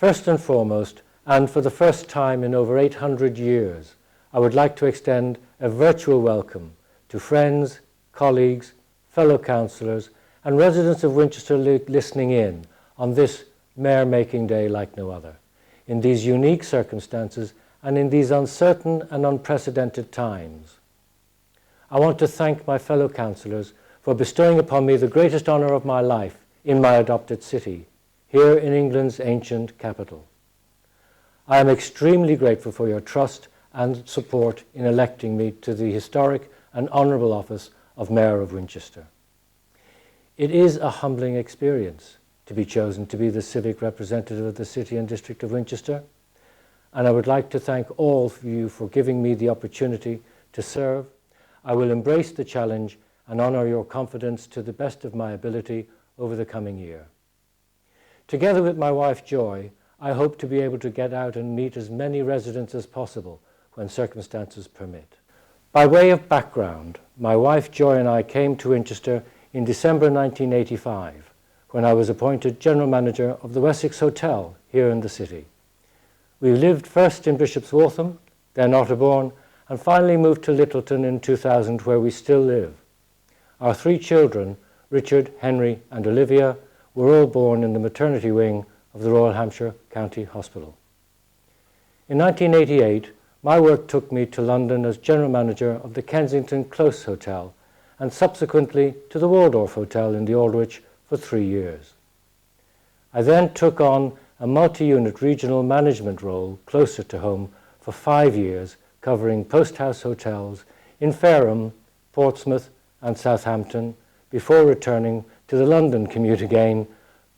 First and foremost, and for the first time in over 800 years, I would like to extend a virtual welcome to friends, colleagues, fellow councillors and residents of Winchester listening in on this mayor-making day like no other, in these unique circumstances and in these uncertain and unprecedented times. I want to thank my fellow councillors for bestowing upon me the greatest honour of my life in my adopted city, here in England's ancient capital. I am extremely grateful for your trust and support in electing me to the historic and honourable office of Mayor of Winchester. It is a humbling experience to be chosen to be the civic representative of the City and District of Winchester, and I would like to thank all of you for giving me the opportunity to serve. I will embrace the challenge and honour your confidence to the best of my ability over the coming year. Together with my wife Joy, I hope to be able to get out and meet as many residents as possible when circumstances permit. By way of background, my wife Joy and I came to Winchester in December 1985, when I was appointed General Manager of the Wessex Hotel here in the city. We lived first in Bishop's Waltham, then Otterbourne, and finally moved to Littleton in 2000, where we still live. Our 3 children, Richard, Henry and Olivia, were all born in the maternity wing of the Royal Hampshire County Hospital. In 1988, my work took me to London as General Manager of the Kensington Close Hotel and subsequently to the Waldorf Hotel in the Aldwych for 3 years. I then took on a multi-unit regional management role closer to home for 5 years, covering post house hotels in Fareham, Portsmouth and Southampton, before returning to the London commute again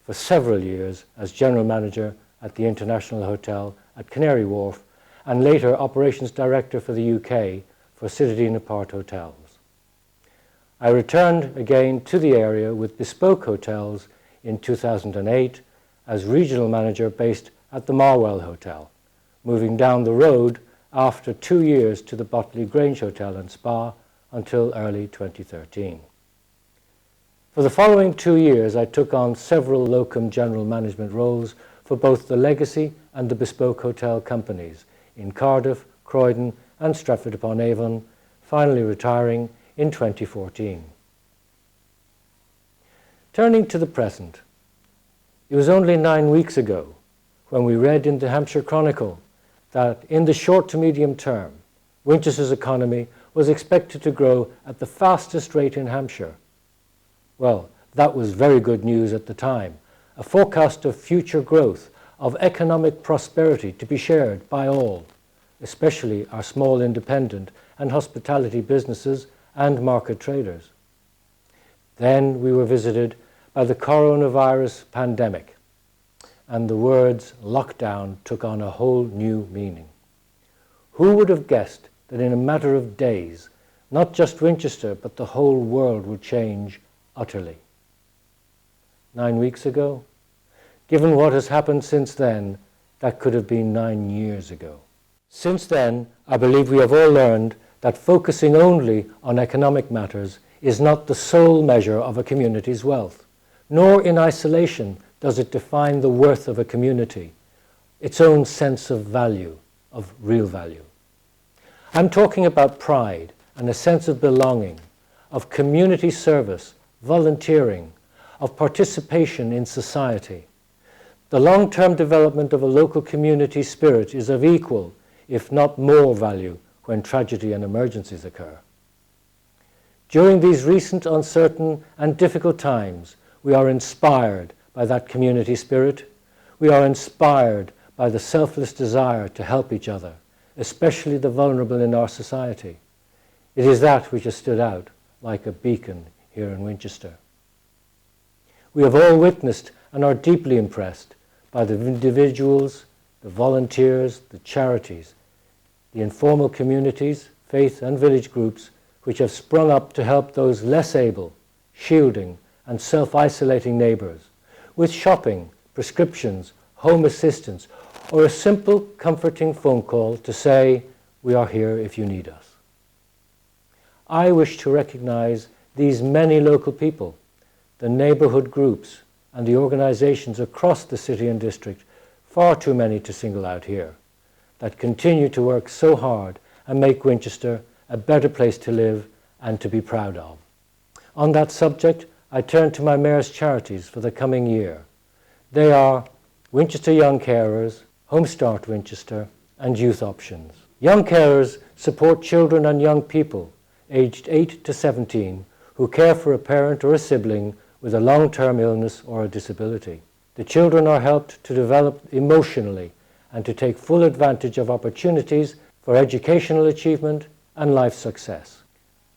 for several years as General Manager at the International Hotel at Canary Wharf and later Operations Director for the UK for Citadine Apart Hotels. I returned again to the area with Bespoke Hotels in 2008 as Regional Manager based at the Marwell Hotel, moving down the road after 2 years to the Botley Grange Hotel and Spa until early 2013. For the following 2 years, I took on several locum general management roles for both the Legacy and the Bespoke Hotel companies in Cardiff, Croydon and Stratford-upon-Avon, finally retiring in 2014. Turning to the present, it was only 9 weeks ago when we read in the Hampshire Chronicle that in the short to medium term, Winchester's economy was expected to grow at the fastest rate in Hampshire. Well, that was very good news at the time, a forecast of future growth, of economic prosperity to be shared by all, especially our small independent and hospitality businesses and market traders. Then we were visited by the coronavirus pandemic, and the words lockdown took on a whole new meaning. Who would have guessed that in a matter of days, not just Winchester, but the whole world would change utterly? 9 weeks ago? Given what has happened since then, that could have been 9 years ago. Since then, I believe we have all learned that focusing only on economic matters is not the sole measure of a community's wealth, nor in isolation does it define the worth of a community, its own sense of value, of real value. I'm talking about pride and a sense of belonging, of community service, volunteering, of participation in society. The long-term development of a local community spirit is of equal, if not more, value when tragedy and emergencies occur. During these recent uncertain and difficult times, we are inspired by that community spirit. We are inspired by the selfless desire to help each other, especially the vulnerable in our society. It is that which has stood out like a beacon here in Winchester. We have all witnessed and are deeply impressed by the individuals, the volunteers, the charities, the informal communities, faith and village groups which have sprung up to help those less able, shielding and self-isolating neighbours, with shopping, prescriptions, home assistance, or a simple comforting phone call to say, "We are here if you need us." I wish to recognise these many local people, the neighbourhood groups and the organisations across the city and district far too many to single out here, that continue to work so hard and make Winchester a better place to live and to be proud of. On that subject, I turn to my Mayor's Charities for the coming year. They are Winchester Young Carers, Home Start Winchester, and Youth Options. Young Carers support children and young people aged 8 to 17 who care for a parent or a sibling with a long-term illness or a disability. The children are helped to develop emotionally and to take full advantage of opportunities for educational achievement and life success.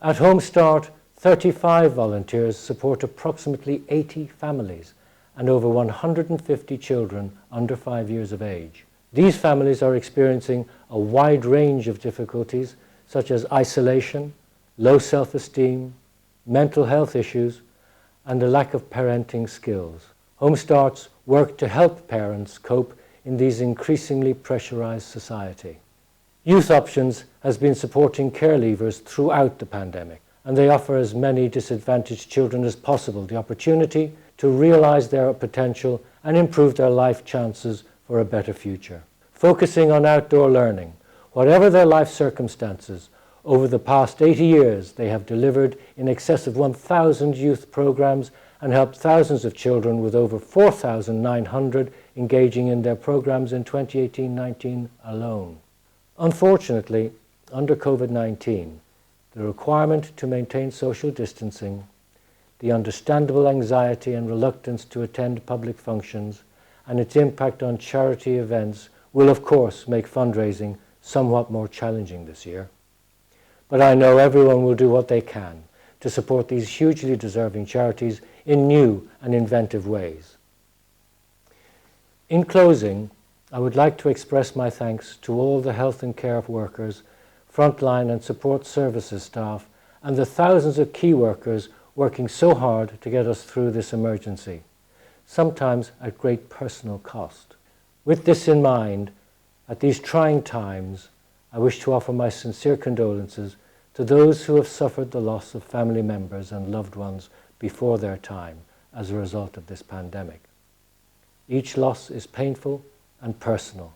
At Home Start, 35 volunteers support approximately 80 families and over 150 children under 5 years of age. These families are experiencing a wide range of difficulties such as isolation, low self-esteem, mental health issues, and a lack of parenting skills. Home Start's work to help parents cope in these increasingly pressurized society. Youth Options has been supporting care leavers throughout the pandemic, and they offer as many disadvantaged children as possible the opportunity to realize their potential and improve their life chances for a better future. Focusing on outdoor learning, whatever their life circumstances, over the past 80 years they have delivered in excess of 1,000 youth programs and helped thousands of children, with over 4,900 engaging in their programs in 2018-19 alone. Unfortunately, under COVID-19, the requirement to maintain social distancing, the understandable anxiety and reluctance to attend public functions, and its impact on charity events will of course make fundraising somewhat more challenging this year. But I know everyone will do what they can to support these hugely deserving charities in new and inventive ways. In closing, I would like to express my thanks to all the health and care workers, frontline and support services staff, and the thousands of key workers working so hard to get us through this emergency, sometimes at great personal cost. With this in mind, at these trying times, I wish to offer my sincere condolences to those who have suffered the loss of family members and loved ones before their time as a result of this pandemic. Each loss is painful and personal.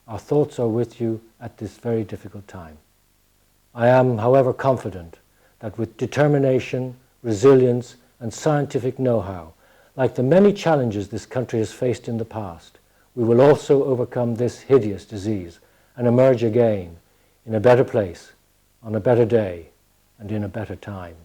Our thoughts are with you at this very difficult time. I am, however, confident that with determination, resilience, and scientific know-how, like the many challenges this country has faced in the past, we will also overcome this hideous disease and emerge again in a better place, on a better day, and in a better time.